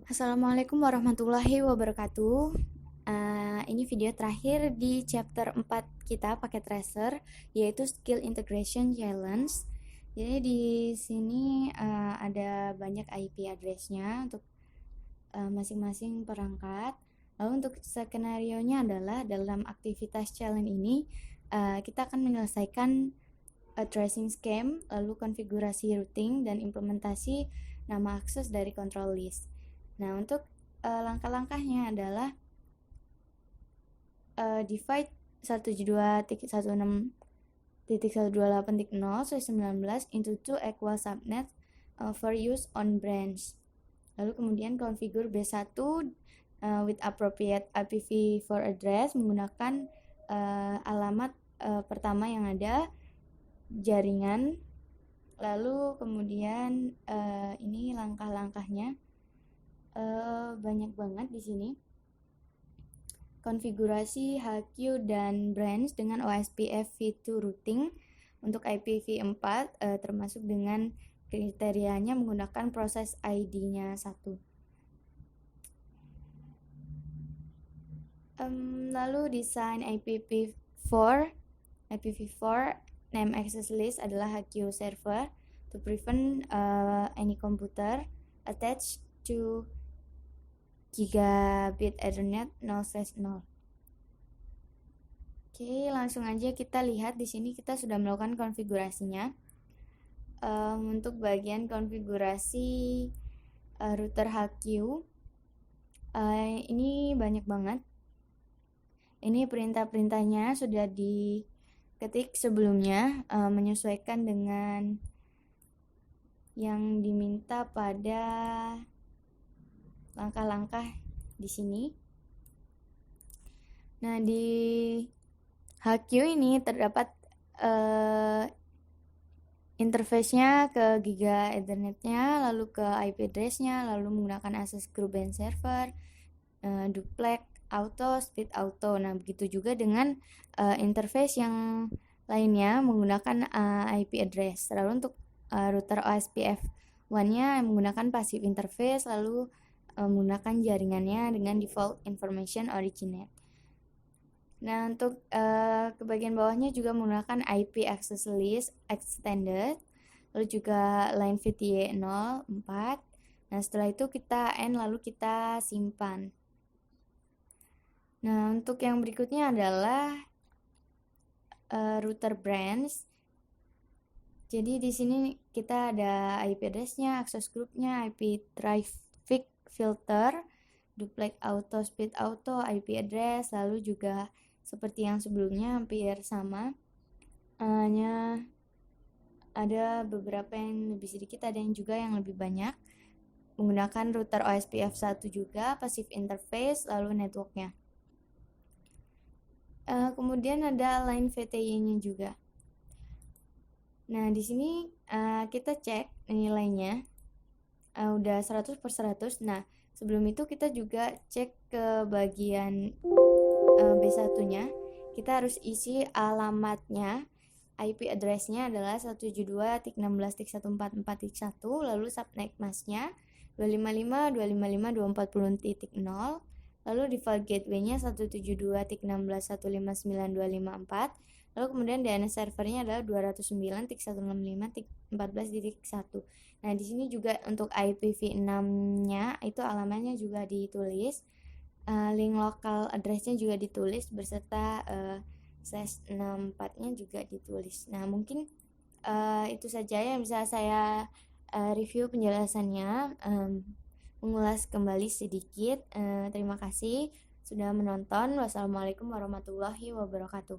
Assalamualaikum warahmatullahi wabarakatuh. Ini video terakhir di chapter 4 kita pakai tracer, yaitu Skill Integration Challenge. Jadi di sini ada banyak IP address-nya untuk masing-masing perangkat. Lalu untuk skenario-nya adalah dalam aktivitas challenge ini kita akan menyelesaikan tracing scheme, lalu konfigurasi routing dan implementasi nama akses dari control list. Nah, untuk langkah-langkahnya adalah divide 172.16.128.0/19 into two equal subnets for use on branch. Lalu kemudian configure B1 with appropriate IPv4 address menggunakan alamat pertama yang ada, jaringan. Lalu kemudian ini langkah-langkahnya banyak banget di sini. Konfigurasi HQ dan branch dengan OSPF v2 routing untuk IPv4 termasuk dengan kriterianya menggunakan proses ID-nya 1. Lalu desain IPv4 name access list adalah HQ server to prevent any computer attached to gigabit Ethernet 0/0. Oke, langsung aja kita lihat di sini kita sudah melakukan konfigurasinya. Untuk bagian konfigurasi router HQ ini banyak banget. Ini perintah-perintahnya sudah diketik sebelumnya menyesuaikan dengan yang diminta pada langkah-langkah di sini. Nah, di HQ ini terdapat interface-nya ke Giga Ethernet-nya, lalu ke IP address-nya, lalu menggunakan access group and server, duplex auto, speed auto. Nah, begitu juga dengan interface yang lainnya menggunakan IP address. Lalu untuk router OSPF 1-nya menggunakan passive interface, lalu menggunakan jaringannya dengan default information originate. Nah, untuk ke bagian bawahnya juga menggunakan IP access list extended, lalu juga line VTA 04. Nah, setelah itu kita end lalu kita simpan. Nah, untuk yang berikutnya adalah router branch. Jadi di sini kita ada IP address-nya, access group-nya, IP traffic filter, duplex auto, speed auto, IP address, lalu juga seperti yang sebelumnya hampir sama. Hanya ada beberapa yang lebih sedikit, ada yang juga yang lebih banyak. Menggunakan router OSPF 1 juga, passive interface, lalu networknya. Kemudian ada line VTY-nya juga. Nah, di sini kita cek nilainya udah 100/100. Nah, sebelum itu kita juga cek ke bagian B1-nya. Kita harus isi alamatnya. IP address-nya adalah 172.16.144.1, lalu subnet mask-nya 255.255.240.0, lalu default gateway-nya 172.16.159.254, lalu kemudian DNS servernya adalah 209.165.14.1. Nah, di sini juga untuk IPv6-nya itu alamatnya juga ditulis, link lokal address-nya juga ditulis beserta /64-nya juga ditulis. Nah, mungkin itu saja yang bisa saya review penjelasannya, mengulas kembali sedikit. Terima kasih sudah menonton. Wassalamualaikum warahmatullahi wabarakatuh.